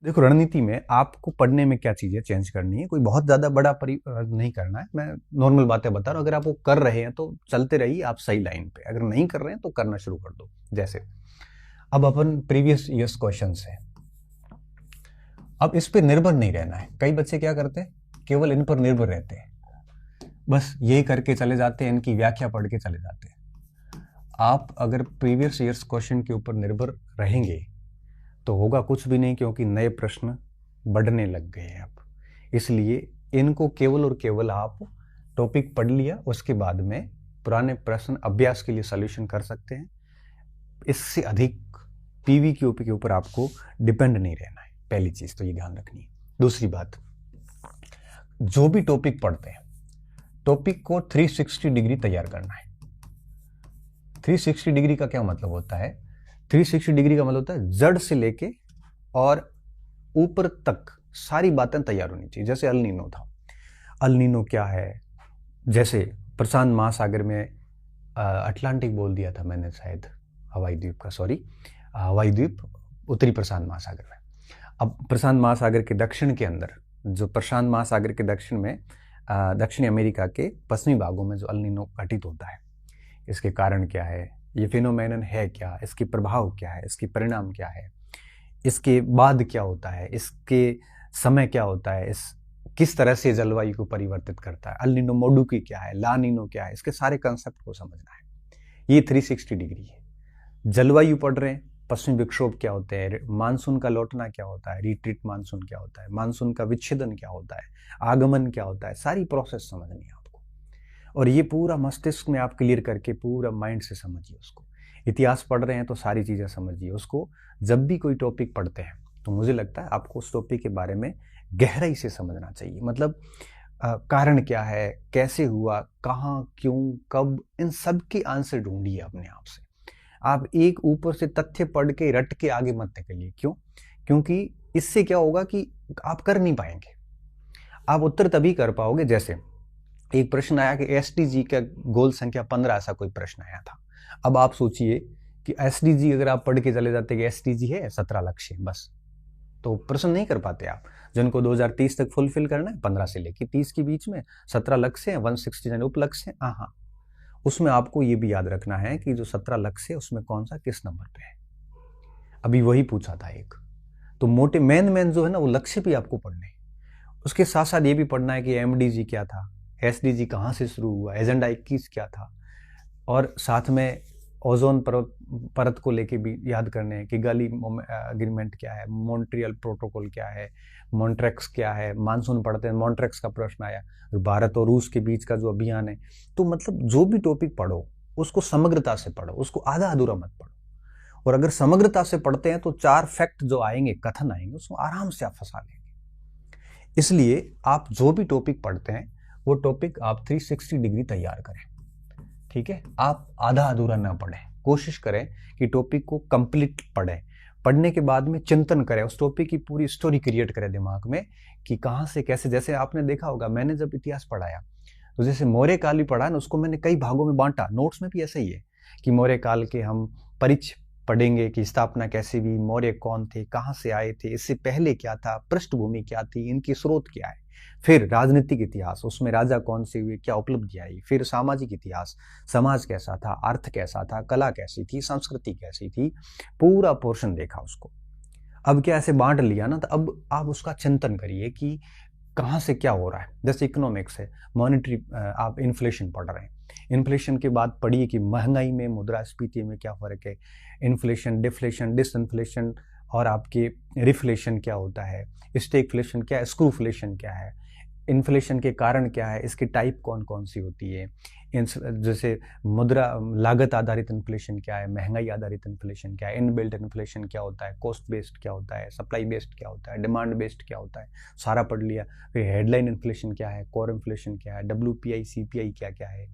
देखो, रणनीति में आपको पढ़ने में क्या चीजें चेंज करनी है, कोई बहुत ज्यादा बड़ा नहीं करना है। मैं नॉर्मल बातें बता रहा हूँ। अगर आप वो कर रहे हैं तो चलते रहिए, आप सही लाइन पे। अगर नहीं कर रहे हैं तो करना शुरू कर दो। जैसे अब अपन प्रीवियस ईयर्स क्वेश्चन है, अब इस पे निर्भर नहीं रहना है। कई बच्चे क्या करते हैं, केवल इन पर निर्भर रहते हैं, बस यही करके चले जाते हैं, इनकी व्याख्या पढ़ के चले जाते हैं। आप अगर प्रीवियस ईयर्स क्वेश्चन के ऊपर निर्भर रहेंगे तो होगा कुछ भी नहीं, क्योंकि नए प्रश्न बढ़ने लग गए हैं अब। इसलिए इनको केवल और केवल आप टॉपिक पढ़ लिया, उसके बाद में पुराने प्रश्न अभ्यास के लिए सॉल्यूशन कर सकते हैं। इससे अधिक पीवी के ऊपर आपको डिपेंड नहीं रहना है। पहली चीज तो ये ध्यान रखनी है। दूसरी बात, जो भी टॉपिक पढ़ते हैं, टॉपिक को 360 डिग्री तैयार करना है। 360 डिग्री का क्या मतलब होता है? 360 डिग्री का मतलब होता है जड़ से लेके और ऊपर तक सारी बातें तैयार होनी चाहिए। जैसे अल नीनो था, अल नीनो क्या है? जैसे प्रशांत महासागर में अटलांटिक बोल दिया था मैंने शायद, हवाई द्वीप का, सॉरी, हवाई द्वीप उत्तरी प्रशांत महासागर में। अब प्रशांत महासागर के दक्षिण के अंदर, जो प्रशांत महासागर के दक्षिण में दक्षिणी अमेरिका के पश्चिमी भागों में जो अल नीनो घटित होता है, इसके कारण क्या है, ये फिनोमेनन है क्या, इसके प्रभाव क्या है, इसके परिणाम क्या है, इसके बाद क्या होता है, इसके समय क्या होता है, इस किस तरह से जलवायु को परिवर्तित करता है, अल नीनो मोडुकी क्या है, ला नीनो क्या है, इसके सारे कंसेप्ट को समझना है। ये 360 डिग्री है। जलवायु पढ़ रहे हैं, पश्चिमी विक्षोभ क्या होते हैं, मानसून का लौटना क्या होता है, रिट्रीट मानसून क्या होता है, मानसून का विच्छेदन क्या होता है, आगमन क्या होता है, सारी प्रोसेस समझनी है आपको। और ये पूरा मस्तिष्क में आप क्लियर करके पूरा माइंड से समझिए उसको। इतिहास पढ़ रहे हैं तो सारी चीजें समझिए उसको। जब भी कोई टॉपिक पढ़ते हैं तो मुझे लगता है आपको उस टॉपिक के बारे में गहराई से समझना चाहिए। मतलब कारण क्या है, कैसे हुआ, कहाँ, क्यों, कब, इन सब के आंसर ढूंढिए अपने आप से। आप एक ऊपर से तथ्य पढ़ के रट के आगे मत निकलिए। क्यों? क्योंकि इससे क्या होगा कि आप कर नहीं पाएंगे। आप उत्तर तभी कर पाओगे, जैसे एक प्रश्न आया कि एसडीजी का गोल संख्या 15, ऐसा कोई प्रश्न आया था। अब आप सोचिए कि एसडीजी अगर आप पढ़ के चले जाते कि एसडीजी है 17 लक्ष्य बस, तो प्रश्न नहीं कर पाते आप। जिनको 2030 तक फुलफिल करना है, 15 से लेकर 30 के बीच में 17 लक्ष्य है, 169 उपलक्ष्य है। हाँ, उसमें आपको ये भी याद रखना है कि जो 17 लक्ष्य है उसमें कौन सा किस नंबर पे है। अभी वही पूछा था एक। तो मोटे मेन जो है ना, वो लक्ष्य भी आपको पढ़ने हैं। उसके साथ साथ ये भी पढ़ना है कि एमडीजी क्या था, एसडीजी कहाँ से शुरू हुआ, एजेंडा 21 क्या था, और साथ में ओजोन परत को लेके भी याद करने हैं कि गली एग्रीमेंट क्या है, मॉन्ट्रियल प्रोटोकॉल क्या है, मॉन्ट्रेक्स क्या है। मानसून पढ़ते हैं, मॉन्ट्रेक्स का प्रश्न आया, भारत और रूस के बीच का जो अभियान है। तो मतलब जो भी टॉपिक पढ़ो उसको समग्रता से पढ़ो, उसको आधा अधूरा मत पढ़ो। और अगर समग्रता से पढ़ते हैं तो 4 फैक्ट जो आएंगे, कथन आएंगे, उसको आराम से आप फंसा लेंगे। इसलिए आप जो भी टॉपिक पढ़ते हैं वो टॉपिक आप 360 डिग्री तैयार करें। ठीक है, आप आधा अधूरा ना पढ़ें। कोशिश करें कि टॉपिक को कंप्लीट पढ़ें। पढ़ने के बाद में चिंतन करें, उस टॉपिक की पूरी स्टोरी क्रिएट करें दिमाग में कि कहाँ से कैसे। जैसे आपने देखा होगा, मैंने जब इतिहास पढ़ाया तो जैसे मौर्य काल भी पढ़ा ना, उसको मैंने कई भागों में बांटा। नोट्स में भी ऐसा ही है कि मौर्य काल के हम परिचय पढ़ेंगे कि स्थापना कैसी हुई, मौर्य कौन थे, कहाँ से आए थे, इससे पहले क्या था, पृष्ठभूमि क्या थी, इनकी स्रोत क्या है। फिर राजनीतिक इतिहास, उसमें राजा कौन से हुए, क्या उपलब्धि आई। फिर सामाजिक इतिहास, समाज कैसा था, अर्थ कैसा था, कला कैसी थी, संस्कृति कैसी थी, पूरा पोर्शन देखा उसको। अब क्या ऐसे बांट लिया ना, तो अब आप उसका चिंतन करिए कि कहाँ से क्या हो रहा है। जैसे इकोनॉमिक्स है, मॉनेटरी, आप इन्फ्लेशन पढ़ रहे हैं, इन्फ्लेशन के बाद पढ़िए कि महंगाई में, मुद्रास्फीति में क्या फर्क है, इन्फ्लेशन, डिफ्लेशन, डिसइन्फ्लेशन, और आपके रिफ्लेशन क्या होता है, स्टैगफ्लेशन क्या है, स्क्रूफ्लेशन क्या है, इन्फ्लेशन के कारण क्या है, इसकी टाइप कौन कौन सी होती है। जैसे मुद्रा लागत आधारित इन्फ्लेशन क्या है, महंगाई आधारित इन्फ्लेशन क्या है, इनबिल्ट इन्फ्लेशन क्या होता है, कॉस्ट बेस्ड क्या होता है, सप्लाई बेस्ड क्या होता है, डिमांड बेस्ड क्या होता है, सारा पढ़ लिया। फिर हेडलाइन इन्फ्लेशन क्या है, कोर इन्फ्लेशन क्या है, WPI CPI क्या क्या है,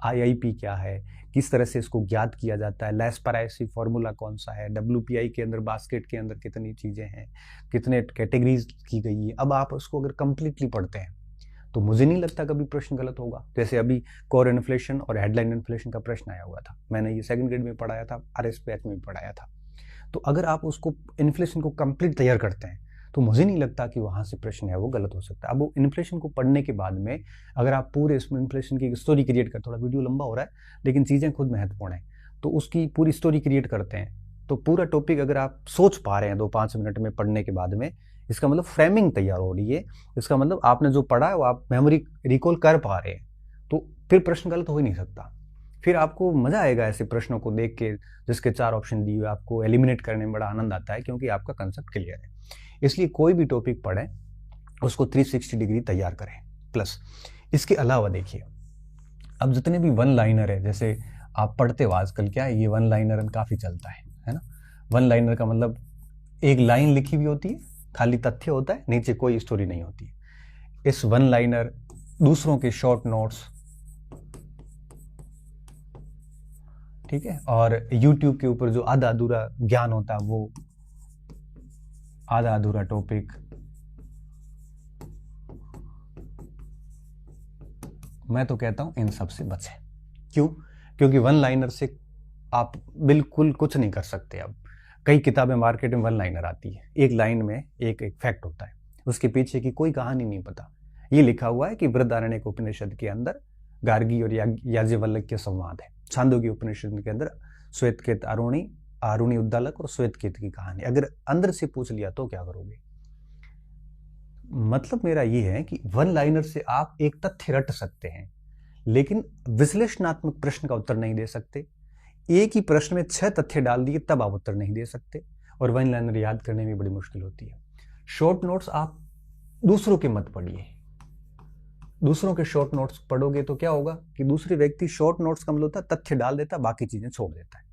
IIP क्या है, किस तरह से इसको ज्ञात किया जाता है, लैस्पराइसी फॉर्मूला कौन सा है, WPI के अंदर, बास्केट के अंदर कितनी चीज़ें हैं, कितने कैटेगरीज की गई है। अब आप उसको अगर कंप्लीटली पढ़ते हैं तो मुझे नहीं लगता कभी प्रश्न गलत होगा। जैसे अभी कोर इन्फ्लेशन और हेडलाइन इन्फ्लेशन का प्रश्न आया हुआ था, मैंने ये 2nd ग्रेड में पढ़ाया था, RS बैच में भी पढ़ाया था। तो अगर आप उसको इन्फ्लेशन को कंप्लीट तैयार करते हैं तो मुझे नहीं लगता कि वहाँ से प्रश्न है वो गलत हो सकता है। अब वो इन्फ्लेशन को पढ़ने के बाद में अगर आप पूरे इसमें इन्फ्लेशन की स्टोरी क्रिएट कर, थोड़ा वीडियो लंबा हो रहा है लेकिन चीज़ें खुद महत्वपूर्ण हैं, तो उसकी पूरी स्टोरी क्रिएट करते हैं, तो पूरा टॉपिक अगर आप सोच पा रहे हैं 2-5 मिनट में पढ़ने के बाद में, इसका मतलब फ्रेमिंग तैयार हो रही है, इसका मतलब आपने जो पढ़ा है वो आप मेमोरी रिकॉल कर पा रहे हैं, तो फिर प्रश्न गलत हो ही नहीं सकता। फिर आपको मजा आएगा ऐसे प्रश्नों को देख के जिसके 4 ऑप्शन दिए हुए, आपको एलिमिनेट करने में बड़ा आनंद आता है क्योंकि आपका कंसेप्ट क्लियर है। इसलिए कोई भी टॉपिक पढ़ें उसको 360 डिग्री तैयार करें। प्लस इसके अलावा देखिए, अब जितने भी वन लाइनर है, जैसे आप पढ़ते हो आजकल क्या है, ये वन लाइनर काफ़ी चलता है ना। वन लाइनर का मतलब एक लाइन लिखी हुई होती है, खाली तथ्य होता है, नीचे कोई स्टोरी नहीं होती है। इस वन लाइनर, दूसरों के शॉर्ट नोट्स, ठीक है, और YouTube के ऊपर जो आधा अधूरा ज्ञान होता है, वो आधा अधूरा टॉपिक, मैं तो कहता हूं इन सब से बचें। क्यों? क्योंकि वन लाइनर से आप बिल्कुल कुछ नहीं कर सकते। अब कई किताबें मार्केट में वन लाइनर आती है, एक लाइन में एक फैक्ट होता है, उसके पीछे की कोई कहानी नहीं पता। ये लिखा हुआ है कि बृहदारण्यक उपनिषद के अंदर गार्गी और याज्ञवल्क्य संवाद है, छांदोग्य उपनिषद के अंदर श्वेतकेत आरुणि उद्दालक और श्वेतकेत की कहानी। अगर अंदर से पूछ लिया तो क्या करोगे? मतलब मेरा ये है कि वन लाइनर से आप एक तथ्य रट सकते हैं, लेकिन विश्लेषणात्मक प्रश्न का उत्तर नहीं दे सकते। एक ही प्रश्न में 6 तथ्य डाल दिए तब आप उत्तर नहीं दे सकते, और वन लाइनर याद करने में बड़ी मुश्किल होती है। शॉर्ट नोट्स आप दूसरों के मत पढ़िए। दूसरों के शॉर्ट नोट्स पढ़ोगे तो क्या होगा कि दूसरे व्यक्ति शॉर्ट नोट्स का मतलब होता है तथ्य डाल देता, बाकी चीजें छोड़ देता है।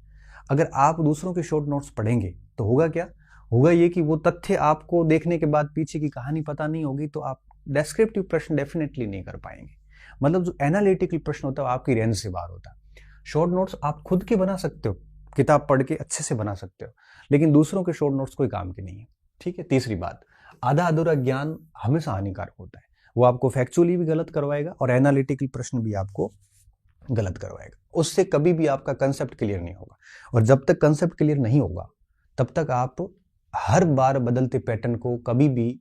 अगर आप दूसरों के शॉर्ट नोट्स पढ़ेंगे तो होगा क्या? होगा ये कि वो तथ्य आपको देखने के बाद पीछे की कहानी पता नहीं होगी, तो आप डेस्क्रिप्टिव प्रश्न डेफिनेटली नहीं कर पाएंगे। मतलब जो एनालिटिकल प्रश्न होता है आपकी रेंज से बाहर होता है। शॉर्ट नोट्स आप खुद के बना सकते हो, किताब पढ़ के अच्छे से बना सकते हो, लेकिन दूसरों के शॉर्ट नोट्स कोई काम के नहीं है। ठीक है। तीसरी बात, आधा अधूरा ज्ञान हमेशा हानिकारक होता है। वो आपको फैक्चुअली भी गलत करवाएगा और एनालिटिकल प्रश्न भी आपको गलत करवाएगा। उससे कभी भी आपका कंसेप्ट क्लियर नहीं होगा, और जब तक कंसेप्ट क्लियर नहीं होगा तब तक आप हर बार बदलते पैटर्न को कभी भी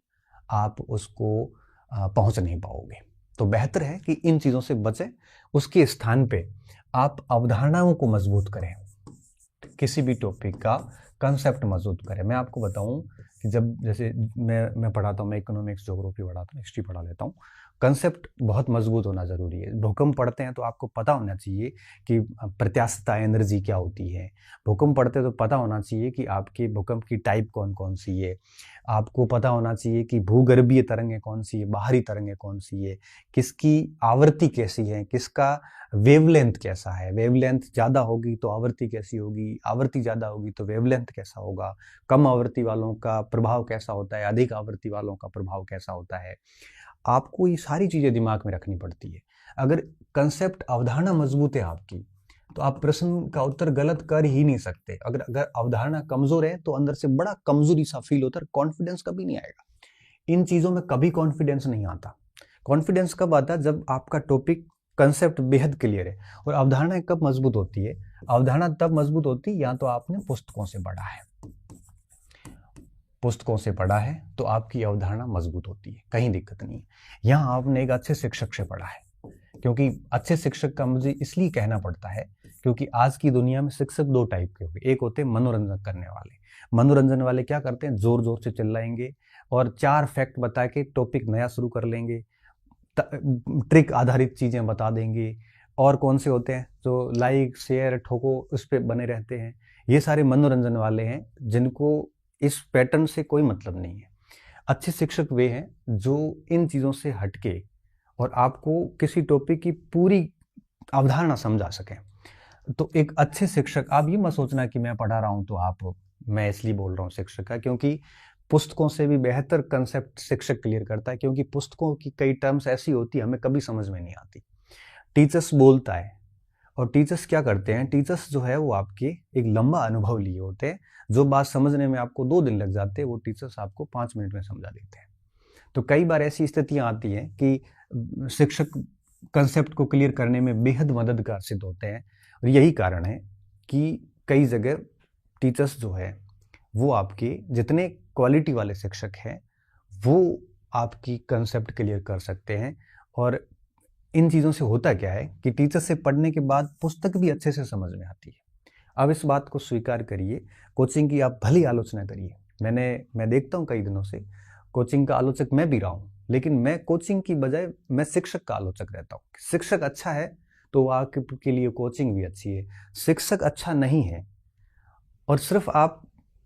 आप उसको पहुंच नहीं पाओगे। तो बेहतर है कि इन चीजों से बचें। उसके स्थान पे आप अवधारणाओं को मजबूत करें, किसी भी टॉपिक का कंसेप्ट मजबूत करें। मैं आपको बताऊं कि जब जैसे मैं पढ़ाता हूँ, मैं इकोनॉमिक्स, ज्योग्राफी पढ़ाता हूँ, हिस्ट्री पढ़ा लेता हूँ, कंसेप्ट बहुत मजबूत होना जरूरी है। भूकंप पढ़ते हैं तो आपको पता होना चाहिए कि प्रत्यास्थता एनर्जी क्या होती है। भूकंप पढ़ते तो पता होना चाहिए कि आपके भूकंप की टाइप कौन कौन सी है। आपको पता होना चाहिए कि भूगर्भीय तरंगें कौन सी है, बाहरी तरंगें कौन सी है, किसकी आवृत्ति कैसी है, किसका वेवलेंथ कैसा है। वेवलेंथ ज़्यादा होगी तो आवृत्ति कैसी होगी, आवृत्ति ज़्यादा होगी तो वेवलेंथ कैसा होगा, कम आवृत्ति वालों का प्रभाव कैसा होता है, अधिक आवृत्ति वालों का प्रभाव कैसा होता है। आपको ये सारी चीज़ें दिमाग में रखनी पड़ती है। अगर कंसेप्ट, अवधारणा मजबूत है आपकी, तो आप प्रश्न का उत्तर गलत कर ही नहीं सकते। अगर अवधारणा कमजोर है तो अंदर से बड़ा कमजोरी सा फील होता है, कॉन्फिडेंस कभी नहीं आएगा। इन चीज़ों में कभी कॉन्फिडेंस नहीं आता। कॉन्फिडेंस कब आता है? जब आपका टॉपिक, कंसेप्ट बेहद क्लियर है। और अवधारणा कब मजबूत होती है? अवधारणा तब मजबूत होती है या तो आपने पुस्तकों से पढ़ा है, पुस्तकों से पढ़ा है तो आपकी अवधारणा मजबूत होती है, कहीं दिक्कत नहीं है। यहाँ आपने एक अच्छे शिक्षक से पढ़ा है, क्योंकि अच्छे शिक्षक का मुझे इसलिए कहना पड़ता है क्योंकि आज की दुनिया में शिक्षक 2 टाइप के हो गए। एक होते हैं मनोरंजन करने वाले। मनोरंजन वाले क्या करते हैं? जोर जोर से चिल्लाएंगे और 4 फैक्ट बता के टॉपिक नया शुरू कर लेंगे, ट्रिक आधारित चीजें बता देंगे। और कौन से होते हैं? जो लाइक शेयर ठोको उस पर बने रहते हैं। ये सारे मनोरंजन वाले हैं, जिनको इस पैटर्न से कोई मतलब नहीं है। अच्छे शिक्षक वे हैं जो इन चीज़ों से हटके और आपको किसी टॉपिक की पूरी अवधारणा समझा सकें। तो एक अच्छे शिक्षक, आप ये मत सोचना कि मैं पढ़ा रहा हूँ तो आप, मैं इसलिए बोल रहा हूँ शिक्षक का, क्योंकि पुस्तकों से भी बेहतर कंसेप्ट शिक्षक क्लियर करता है। क्योंकि पुस्तकों की कई टर्म्स ऐसी होती है हमें कभी समझ में नहीं आती। टीचर्स बोलता है, और टीचर्स क्या करते हैं? टीचर्स जो है वो आपके एक लंबा अनुभव लिए होते हैं। जो बात समझने में आपको 2 दिन लग जाते हैं, वो टीचर्स आपको 5 मिनट में समझा देते हैं। तो कई बार ऐसी स्थितियां आती हैं कि शिक्षक कंसेप्ट को क्लियर करने में बेहद मददगार सिद्ध होते हैं। और यही कारण है कि कई जगह टीचर्स जो है वो आपके, जितने क्वालिटी वाले शिक्षक हैं वो आपकी कंसेप्ट क्लियर कर सकते हैं। और इन चीज़ों से होता क्या है कि टीचर से पढ़ने के बाद पुस्तक भी अच्छे से समझ में आती है। अब इस बात को स्वीकार करिए, कोचिंग की आप भली आलोचना करिए। मैं देखता हूँ कई दिनों से, कोचिंग का आलोचक मैं भी रहा हूँ, लेकिन मैं कोचिंग की बजाय मैं शिक्षक का आलोचक रहता हूँ। शिक्षक अच्छा है तो आपके लिए कोचिंग भी अच्छी है। शिक्षक अच्छा नहीं है और सिर्फ आप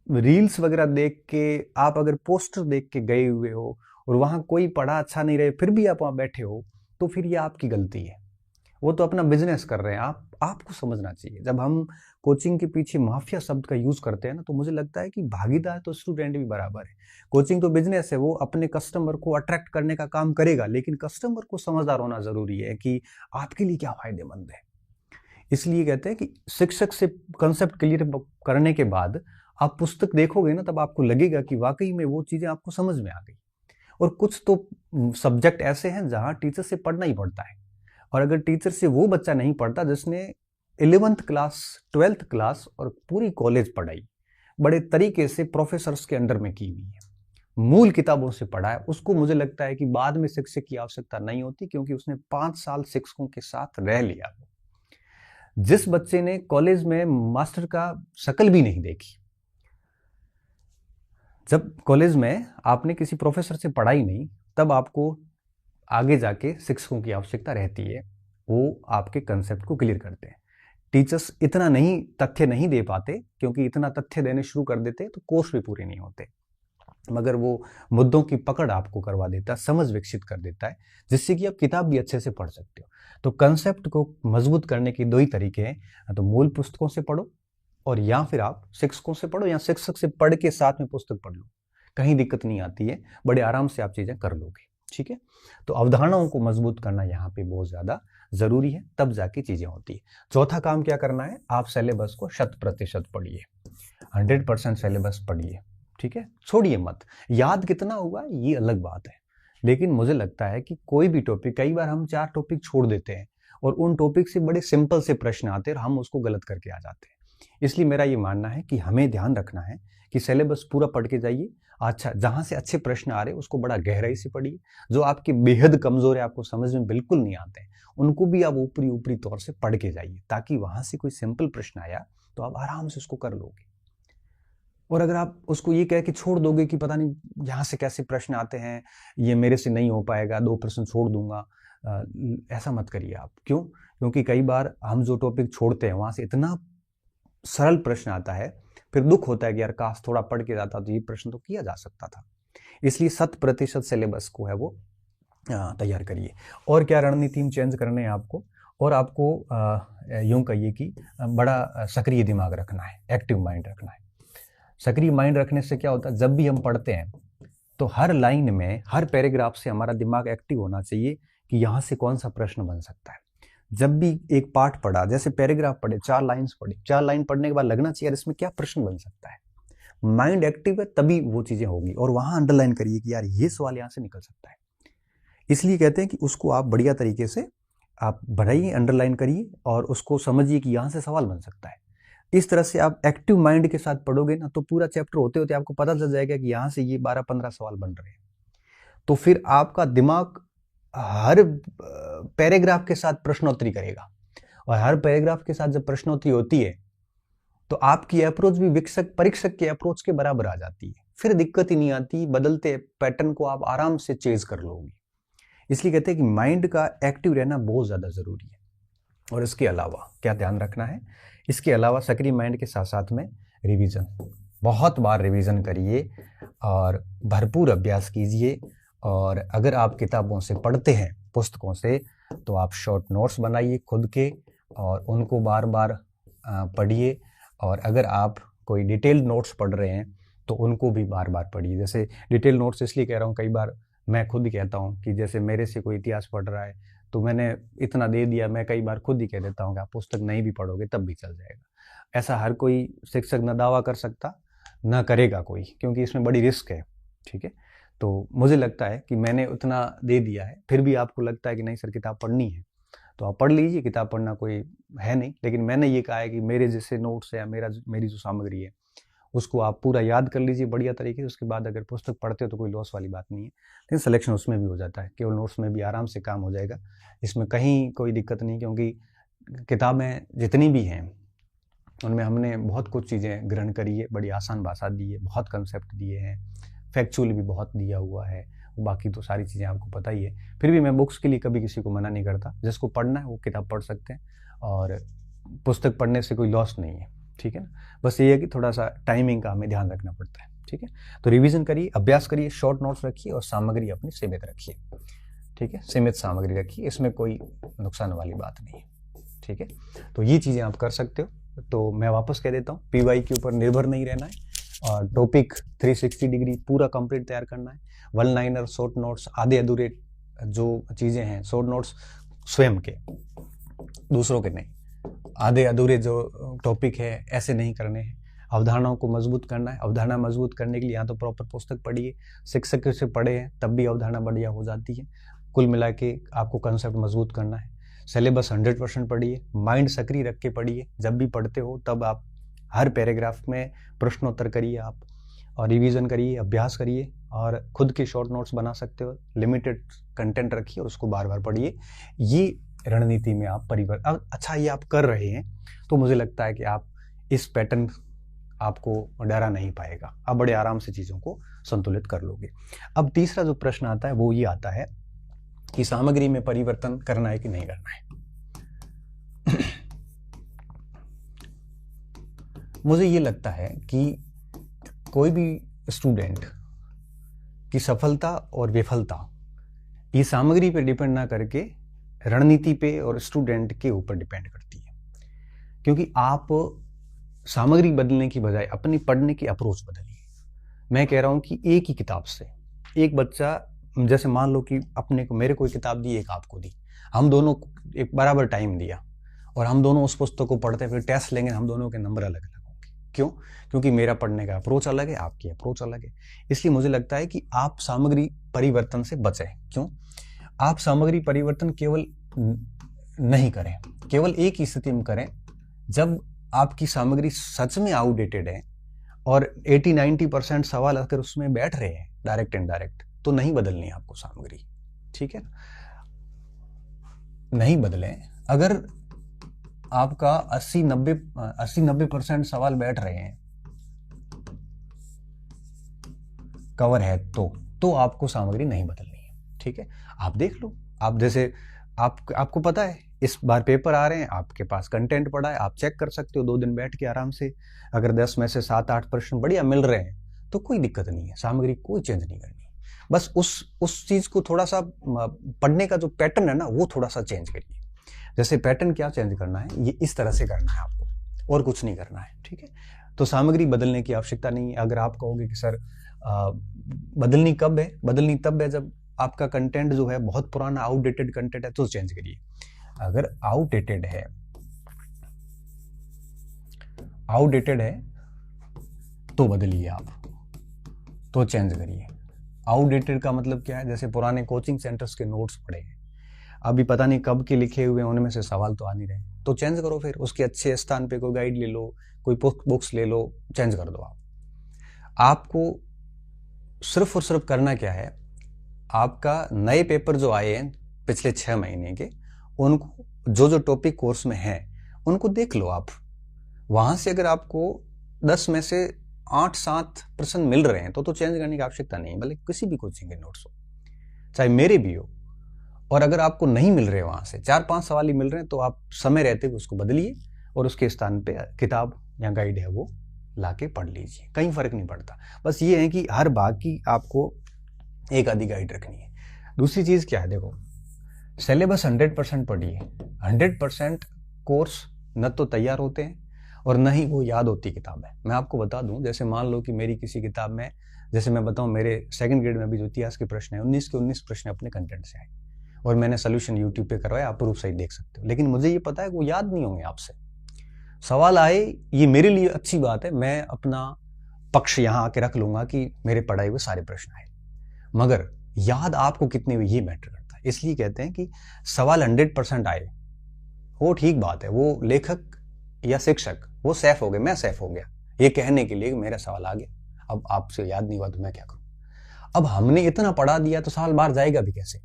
रील्स वगैरह देख के, आप अगर पोस्टर देख के गए हुए हो और वहां कोई पढ़ा अच्छा नहीं रहे फिर भी आप वहां बैठे हो, तो फिर ये आपकी गलती है। वो तो अपना बिजनेस कर रहे हैं, आपको समझना चाहिए। जब हम कोचिंग के पीछे माफिया शब्द का यूज करते हैं ना, तो मुझे लगता है कि भागीदार तो स्टूडेंट भी बराबर है। कोचिंग तो बिजनेस है, वो अपने कस्टमर को अट्रैक्ट करने का काम करेगा, लेकिन कस्टमर को समझदार होना जरूरी है कि आपके लिए क्या फायदेमंद है। इसलिए कहते हैं कि शिक्षक से कंसेप्ट क्लियर करने के बाद आप पुस्तक देखोगे ना, तब आपको लगेगा कि वाकई में वो चीजें आपको समझ में आ गई। और कुछ तो सब्जेक्ट ऐसे हैं जहां टीचर से पढ़ना ही पड़ता है, और अगर टीचर से वो बच्चा नहीं पढ़ता जिसने 11th क्लास, 12th क्लास और पूरी कॉलेज पढ़ाई बड़े तरीके से प्रोफेसर्स के अंडर में की हुई है, मूल किताबों से पढ़ा है, उसको मुझे लगता है कि बाद में शिक्षक की आवश्यकता नहीं होती, क्योंकि उसने 5 साल शिक्षकों के साथ रह लिया। जिस बच्चे ने कॉलेज में मास्टर का शक्ल भी नहीं देखी, जब कॉलेज में आपने किसी प्रोफेसर से पढ़ाई नहीं, तब आपको आगे जाके शिक्षकों की आवश्यकता रहती है। वो आपके कंसेप्ट को क्लियर करते हैं। टीचर्स इतना नहीं तथ्य नहीं दे पाते, क्योंकि इतना तथ्य देने शुरू कर देते तो कोर्स भी पूरे नहीं होते, मगर वो मुद्दों की पकड़ आपको करवा देता है, समझ विकसित कर देता है, जिससे कि आप किताब भी अच्छे से पढ़ सकते हो। तो कंसेप्ट को मजबूत करने के दो ही तरीके हैं, तो मूल पुस्तकों से पढ़ो, और या फिर आप शिक्षकों से पढ़ो, या शिक्षक से पढ़ के साथ में पुस्तक पढ़ लो, कहीं दिक्कत नहीं आती है, बड़े आराम से आप चीजें कर लोगे। ठीक है, तो अवधारणाओं को मजबूत करना यहाँ पे बहुत ज्यादा जरूरी है, तब जाके चीजें होती है। चौथा काम क्या करना है, आप सिलेबस को 100% पढ़िए, 100% सिलेबस पढ़िए। ठीक है, छोड़िए मत, याद कितना हुआ ये अलग बात है, लेकिन मुझे लगता है कि कोई भी टॉपिक, कई बार हम 4 टॉपिक छोड़ देते हैं और उन टॉपिक से बड़े सिंपल से प्रश्न आते हैं और हम उसको गलत करके आ जाते हैं। इसलिए मेरा ये मानना है कि हमें ध्यान रखना है कि सिलेबस पूरा पढ़ के जाइए। अच्छा, जहां से अच्छे प्रश्न आ रहे हैं उसको बड़ा गहराई से पढ़िए। जो आपके बेहद कमजोर है, आपको समझ में बिल्कुल नहीं आते हैं, उनको भी आप ऊपरी ऊपरी तौर से पढ़ के जाइए, ताकि वहां से कोई सिंपल प्रश्न आया तो आप आराम से उसको कर लोगे। और अगर आप उसको ये कह के छोड़ दोगे कि पता नहीं यहाँ से कैसे प्रश्न आते हैं, ये मेरे से नहीं हो पाएगा, 2 प्रश्न छोड़ दूंगा, ऐसा मत करिए आप। क्यों? क्योंकि कई बार हम जो टॉपिक छोड़ते हैं वहां से इतना सरल प्रश्न आता है, फिर दुख होता है कि यार काश थोड़ा पढ़ के जाता तो ये प्रश्न तो किया जा सकता था। इसलिए 100% सिलेबस को है वो तैयार करिए। और क्या रणनीति चेंज करने हैं आपको, और आपको यूं कहिए कि बड़ा सक्रिय दिमाग रखना है, एक्टिव माइंड रखना है। सक्रिय माइंड रखने से क्या होता है, जब भी हम पढ़ते हैं तो हर लाइन में, हर पैराग्राफ से हमारा दिमाग एक्टिव होना चाहिए कि यहाँ से कौन सा प्रश्न बन सकता है। जब भी एक पार्ट पढ़ा, जैसे पैराग्राफ पढ़े, 4 लाइन्स पढ़ी, 4 लाइन पढ़ने के बाद लगना चाहिए यार इसमें क्या प्रश्न बन सकता है। माइंड एक्टिव है तभी वो चीजें होगी, और वहां अंडरलाइन करिए कि यार ये सवाल यहाँ से निकल सकता है। इसलिए कहते हैं कि उसको आप बढ़िया तरीके से आप बढ़ाइए, अंडरलाइन करिए और उसको समझिए कि यहाँ से सवाल बन सकता है। इस तरह से आप एक्टिव माइंड के साथ पढ़ोगे ना, तो पूरा चैप्टर होते होते आपको पता चल जाएगा कि यहाँ से ये 12-15 सवाल बन रहे हैं। तो फिर आपका दिमाग हर पैराग्राफ के साथ प्रश्नोत्तरी करेगा, और हर पैराग्राफ के साथ जब प्रश्नोत्तरी होती है तो आपकी अप्रोच भी परीक्षक के अप्रोच के बराबर आ जाती है, फिर दिक्कत ही नहीं आती, बदलते पैटर्न को आप आराम से चेंज कर लोगे। इसलिए कहते हैं कि माइंड का एक्टिव रहना बहुत ज्यादा जरूरी है। और इसके अलावा क्या ध्यान रखना है, इसके अलावा सक्रिय माइंड के साथ साथ में रिवीजन, बहुत बार रिवीजन करिए और भरपूर अभ्यास कीजिए। और अगर आप किताबों से पढ़ते हैं, पुस्तकों से, तो आप शॉर्ट नोट्स बनाइए खुद के और उनको बार बार पढ़िए। और अगर आप कोई डिटेल्ड नोट्स पढ़ रहे हैं तो उनको भी बार बार पढ़िए। जैसे डिटेल नोट्स इसलिए कह रहा हूँ, कई बार मैं खुद ही कहता हूँ कि जैसे मेरे से कोई इतिहास पढ़ रहा है तो मैंने इतना दे दिया, मैं कई बार खुद ही कह देता हूँ कि आप पुस्तक नहीं भी पढ़ोगे तब भी चल जाएगा। ऐसा हर कोई शिक्षक न दावा कर सकता, न करेगा कोई, क्योंकि इसमें बड़ी रिस्क है। ठीक है, तो मुझे लगता है कि मैंने उतना दे दिया है, फिर भी आपको लगता है कि नहीं सर किताब पढ़नी है तो आप पढ़ लीजिए, किताब पढ़ना कोई है नहीं। लेकिन मैंने ये कहा है कि मेरे जैसे नोट्स है या मेरी जो सामग्री है उसको आप पूरा याद कर लीजिए बढ़िया तरीके से, उसके बाद अगर पुस्तक पढ़ते हो तो कोई लॉस वाली बात नहीं है। लेकिन सिलेक्शन उसमें भी हो जाता है, केवल नोट्स में भी आराम से काम हो जाएगा, इसमें कहीं कोई दिक्कत नहीं, क्योंकि किताबें जितनी भी हैं उनमें हमने बहुत कुछ चीज़ें ग्रहण करी है, बड़ी आसान भाषा दी है, बहुत कंसेप्ट दिए हैं, फैक्चुअल भी बहुत दिया हुआ है, बाकी तो सारी चीज़ें आपको पता ही है। फिर भी मैं बुक्स के लिए कभी किसी को मना नहीं करता, जिसको पढ़ना है वो किताब पढ़ सकते हैं, और पुस्तक पढ़ने से कोई लॉस नहीं है, ठीक है ना। बस ये है कि थोड़ा सा टाइमिंग का हमें ध्यान रखना पड़ता है, ठीक है। तो रिवीजन करिए, अभ्यास करिए, शॉर्ट नोट्स रखिए और सामग्री अपनी सीमित रखिए, ठीक है, सीमित सामग्री रखिए, इसमें कोई नुकसान वाली बात नहीं है, ठीक है। तो ये चीज़ें आप कर सकते हो। तो मैं वापस कह देता हूँ, पीवाई के ऊपर निर्भर नहीं रहना है, और टॉपिक 360 डिग्री पूरा कंप्लीट तैयार करना है। वन लाइनर, शॉर्ट नोट्स, आधे अधूरे जो चीज़ें हैं, शॉर्ट नोट्स स्वयं के, दूसरों के नहीं, आधे अधूरे जो टॉपिक है ऐसे नहीं करने हैं। अवधारणाओं को मजबूत करना है, अवधारणा मजबूत करने के लिए या तो प्रॉपर पुस्तक पढ़िए, शिक्षक से पढ़े हैं तब भी अवधारणा बढ़िया हो जाती है। कुल मिला के आपको कंसेप्ट मजबूत करना है। सिलेबस 100% पढ़िए, माइंड सक्रिय रख के पढ़िए, जब भी पढ़ते हो तब आप हर पैराग्राफ में प्रश्नोत्तर करिए आप, और रिवीजन करिए, अभ्यास करिए, और खुद के शॉर्ट नोट्स बना सकते हो, लिमिटेड कंटेंट रखिए और उसको बार बार पढ़िए। ये रणनीति में आप परिवर्तन, अब अच्छा ये आप कर रहे हैं तो मुझे लगता है कि आप इस पैटर्न आपको डरा नहीं पाएगा, आप बड़े आराम से चीज़ों को संतुलित कर लोगे। अब तीसरा जो प्रश्न आता है वो ये आता है कि सामग्री में परिवर्तन करना है कि नहीं करना है। मुझे ये लगता है कि कोई भी स्टूडेंट की सफलता और विफलता ये सामग्री पे डिपेंड ना करके रणनीति पे और स्टूडेंट के ऊपर डिपेंड करती है। क्योंकि आप सामग्री बदलने की बजाय अपनी पढ़ने की अप्रोच बदलिए। मैं कह रहा हूं कि एक ही किताब से एक बच्चा, जैसे मान लो कि अपने को, मेरे कोई किताब दी, एक आपको दी, हम दोनों एक बराबर टाइम दिया और हम दोनों उस पुस्तक को पढ़ते, फिर टेस्ट लेंगे, हम दोनों के नंबर अलग अलग होंगे। क्यों? क्योंकि मेरा पढ़ने का अप्रोच अलग है, आपकी अप्रोच अलग है। इसलिए मुझे लगता है कि आप सामग्री परिवर्तन से बचें। क्यों? आप सामग्री परिवर्तन केवल नहीं करें, केवल एक ही स्थिति में करें जब आपकी सामग्री सच में आउटडेटेड है और 80-90% सवाल अगर उसमें बैठ रहे हैं डायरेक्ट इनडायरेक्ट, तो नहीं बदलनी है आपको सामग्री, ठीक है ना, नहीं बदलें। अगर आपका 80-90% सवाल बैठ रहे हैं, कवर है, तो आपको सामग्री नहीं बदलनी है, ठीक है। आप देख लो, आप जैसे आपको पता है इस बार पेपर आ रहे हैं, आपके पास कंटेंट पड़ा है, आप चेक कर सकते हो 2 दिन बैठ के आराम से। अगर 10 में से 7-8 प्रश्न बढ़िया मिल रहे हैं तो कोई दिक्कत नहीं है, सामग्री कोई चेंज नहीं करनी। बस उस चीज को थोड़ा सा, पढ़ने का जो पैटर्न है ना, वो थोड़ा सा चेंज करिए। जैसे पैटर्न क्या चेंज करना है, ये इस तरह से करना है आपको, और कुछ नहीं करना है, ठीक है। तो सामग्री बदलने की आवश्यकता नहीं है। अगर आप कहोगे कि सर बदलनी कब है, बदलनी तब है जब आपका कंटेंट जो है बहुत पुराना आउटडेटेड कंटेंट है, तो चेंज करिए। अगर आउटडेटेड है तो बदलिए आप, तो चेंज करिए। आउटडेटेड का मतलब क्या है? जैसे पुराने कोचिंग सेंटर्स के नोट्स पड़े हैं, अभी पता नहीं कब के लिखे हुए हैं, उनमें से सवाल तो आ नहीं रहे, तो चेंज करो। फिर उसके अच्छे स्थान पे कोई गाइड ले लो, कोई बुक्स ले लो, चेंज कर दो। आपको सिर्फ और सिर्फ करना क्या है, आपका नए पेपर जो आए हैं पिछले 6 महीने के, उनको जो टॉपिक कोर्स में है उनको देख लो आप। वहां से अगर आपको 10 में से 8-7% मिल रहे हैं तो चेंज करने की आवश्यकता नहीं, भले किसी भी कोचिंग के नोट्स हो, चाहे मेरे भी हो। और अगर आपको नहीं मिल रहे वहां से 4-5 सवाल ही मिल रहे हैं, तो आप समय रहते हुए उसको बदलिए और उसके स्थान पे किताब या गाइड है वो लाके पढ़ लीजिए, कहीं फर्क नहीं पड़ता। बस ये है कि हर भाग की आपको एक आधी गाइड रखनी है। दूसरी चीज क्या है, देखो, सिलेबस 100% पढ़िए। 100% कोर्स न तो तैयार होते हैं और न ही वो याद होती किताब है। मैं आपको बता दूं, जैसे मान लो कि मेरी किसी किताब में, जैसे मैं बताऊं, मेरे 2nd ग्रेड में भी जो इतिहास के प्रश्न है, 19 के 19 प्रश्न अपने कंटेंट से आए और मैंने सोल्यूशन यूट्यूब पे करवाया, आप प्रूफ सही देख सकते हो। लेकिन मुझे ये पता है कि वो याद नहीं होंगे आपसे। सवाल आए, ये मेरे लिए अच्छी बात है, मैं अपना पक्ष यहाँ आके रख लूंगा कि मेरे पढ़ाए हुए सारे प्रश्न आए, मगर याद आपको कितने हुए ये मैटर करता है। इसलिए कहते हैं कि सवाल 100% आए, वो ठीक बात है, वो लेखक या शिक्षक वो सेफ हो गए, मैं सेफ हो गया, ये कहने के लिए कि मेरा सवाल आ गया, अब आपसे याद नहीं हुआ तो मैं क्या करूं। अब हमने इतना पढ़ा दिया तो सवाल बाहर जाएगा भी कैसे।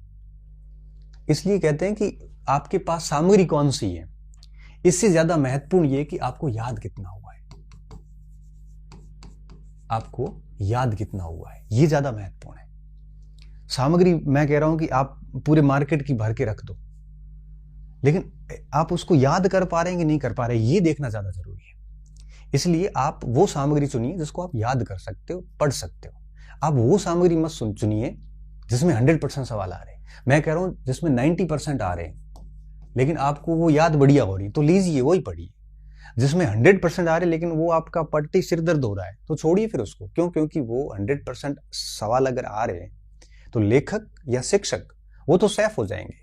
इसलिए कहते हैं कि आपके पास सामग्री कौन सी है, इससे ज्यादा महत्वपूर्ण ये कि आपको याद कितना हुआ है, आपको याद कितना हुआ है, ये ज्यादा महत्वपूर्ण है। सामग्री मैं कह रहा हूं कि आप पूरे मार्केट की भर के रख दो, लेकिन आप उसको याद कर पा रहे हैं कि नहीं कर पा रहे, ये देखना ज्यादा जरूरी है। इसलिए आप वो सामग्री चुनिए जिसको आप याद कर सकते हो, पढ़ सकते हो। आप वो सामग्री मत चुनिए जिसमें 100% सवाल आ रहे हैं। मैं कह रहा हूं जिसमें 90% आ रहे हैं लेकिन आपको वो याद बढ़िया हो रही, तो लीजिए वही पढ़िए। जिसमें 100% आ रहे लेकिन वो आपका पट्टी सिर दर्द हो रहा है तो छोड़िए फिर उसको। क्यों? क्योंकि वो 100% सवाल अगर आ रहे हैं तो लेखक या शिक्षक वो तो सेफ हो जाएंगे,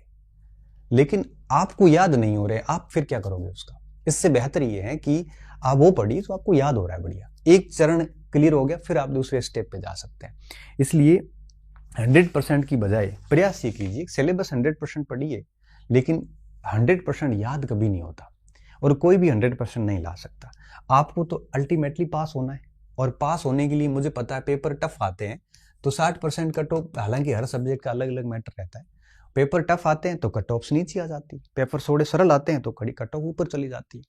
लेकिन आपको याद नहीं हो रहे, आप फिर क्या करोगे उसका। इससे बेहतर ये है कि आप वो पढ़िए तो आपको याद हो रहा है बढ़िया, एक चरण क्लियर हो गया, फिर आप दूसरे स्टेप पे जा सकते हैं। इसलिए 100% की बजाय प्रयास ये कीजिए, सिलेबस 100% पढ़िए, लेकिन 100% याद कभी नहीं होता और कोई भी 100% नहीं ला सकता। आपको तो अल्टीमेटली पास होना है, और पास होने के लिए मुझे पता है पेपर टफ आते हैं तो 60% कट ऑफ, हालांकि हर सब्जेक्ट का अलग अलग मैटर रहता है। पेपर टफ आते हैं तो कट ऑफ नीचे आ जाती है, पेपर थोड़े सरल आते हैं तो कड़ी कट ऑफ ऊपर चली जाती है।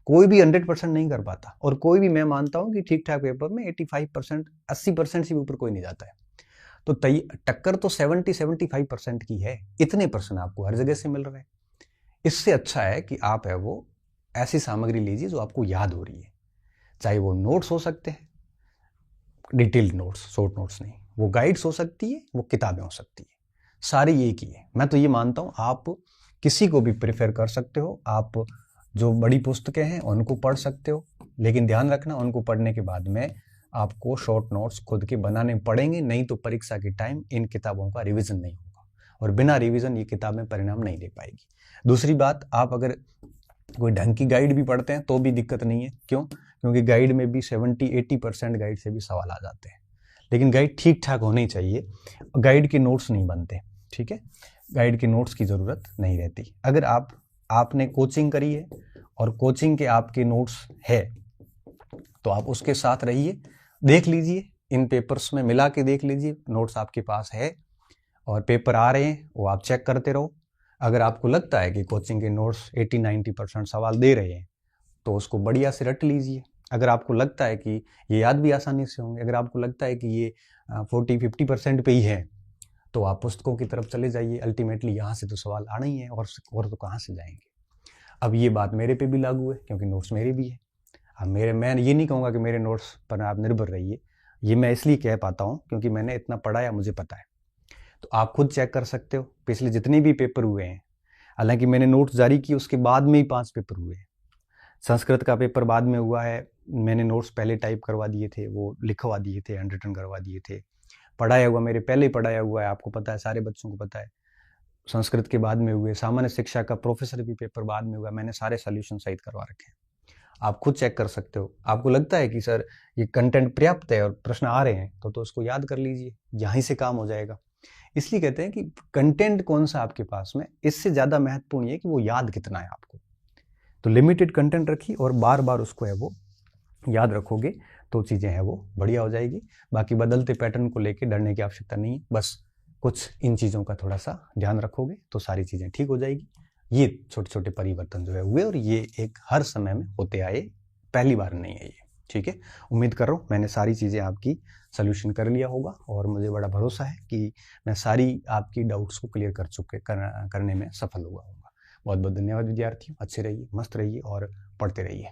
कोई भी 100% नहीं कर पाता, और कोई भी, मैं मानता हूं कि ठीक ठाक पेपर में 85%, 80% से ऊपर कोई नहीं जाता है। तो टक्कर तो 70-75% की है, इतने परसेंट आपको हर जगह से मिल रहे हैं। इससे अच्छा है कि आप है वो ऐसी सामग्री लीजिए जो आपको याद हो रही है, चाहे वो नोट्स हो सकते हैं, डिटेल्ड नोट्स, शॉर्ट नोट्स नहीं, वो गाइड्स हो सकती है, वो किताबें हो सकती है, सारी एक ही है। मैं तो ये मानता हूँ आप किसी को भी प्रेफर कर सकते हो, आप जो बड़ी पुस्तकें हैं उनको पढ़ सकते हो, लेकिन ध्यान रखना उनको पढ़ने के बाद में आपको शॉर्ट नोट्स खुद के बनाने पड़ेंगे, नहीं तो परीक्षा के टाइम इन किताबों का रिवीजन नहीं होगा, और बिना रिवीजन ये किताबें परिणाम नहीं दे पाएगी। दूसरी बात, आप अगर कोई ढंग की गाइड भी पढ़ते हैं तो भी दिक्कत नहीं है। क्यों? क्योंकि गाइड में भी 70-80% गाइड से भी सवाल आ जाते हैं, लेकिन गाइड ठीक ठाक होनी चाहिए। गाइड के नोट्स नहीं बनते, ठीक है, गाइड के नोट्स की जरूरत नहीं रहती। अगर आपने कोचिंग करी है और कोचिंग के आपके नोट्स है तो आप उसके साथ रहिए, देख लीजिए, इन पेपर्स में मिला के देख लीजिए, नोट्स आपके पास है और पेपर आ रहे हैं वो आप चेक करते रहो। अगर आपको लगता है कि कोचिंग के नोट्स 80-90% सवाल दे रहे हैं तो उसको बढ़िया से रट लीजिए। अगर आपको लगता है कि ये याद भी आसानी से होंगे, अगर आपको लगता है कि ये 40-50% पे ही है तो आप पुस्तकों की तरफ चले जाइए। अल्टीमेटली यहाँ से तो सवाल आना ही है, और तो कहाँ से जाएंगे। अब ये बात मेरे पे भी लागू है क्योंकि नोट्स मेरे भी है। अब मैं ये नहीं कहूँगा कि मेरे नोट्स पर आप निर्भर रहिए, ये मैं इसलिए कह पाता हूँ क्योंकि मैंने इतना पढ़ाया, मुझे पता है। तो आप खुद चेक कर सकते हो पिछले जितने भी पेपर हुए हैं। हालांकि मैंने नोट्स जारी किए उसके बाद में ही 5 पेपर हुए हैं। संस्कृत का पेपर बाद में हुआ है, मैंने नोट्स पहले टाइप करवा दिए थे, वो लिखवा दिए थे, हैंड रिटन करवा दिए थे। पढ़ाया हुआ मेरे पहले ही पढ़ाया हुआ है, आपको पता है, सारे बच्चों को पता है। संस्कृत के बाद में हुए, सामान्य शिक्षा का प्रोफेसर भी पेपर बाद में हुआ, मैंने सारे सॉल्यूशन सहित करवा रखे हैं। आप खुद चेक कर सकते हो। आपको लगता है कि सर ये कंटेंट पर्याप्त है और प्रश्न आ रहे हैं तो उसको याद कर लीजिए, यहीं से काम हो जाएगा। इसलिए कहते हैं कि कंटेंट कौन सा आपके पास में, इससे ज्यादा महत्वपूर्ण है कि वो याद कितना है आपको। तो लिमिटेड कंटेंट रखिए और बार बार उसको है वो याद रखोगे तो चीजें हैं वो बढ़िया हो जाएगी। बाकी बदलते पैटर्न को लेके डरने की आवश्यकता नहीं है, बस कुछ इन चीजों का थोड़ा सा ध्यान रखोगे तो सारी चीजें ठीक हो जाएगी। ये छोटे छोटे परिवर्तन जो है हुए और ये एक हर समय में होते आए, पहली बार नहीं है ये, ठीक है। उम्मीद कर रहा हूँ मैंने सारी चीजें आपकी सोल्यूशन कर लिया होगा और मुझे बड़ा भरोसा है कि मैं सारी आपकी डाउट्स को क्लियर करने में सफल हुआ होगा। बहुत बहुत धन्यवाद विद्यार्थियों, अच्छे रहिए, मस्त रहिए और पढ़ते रहिए।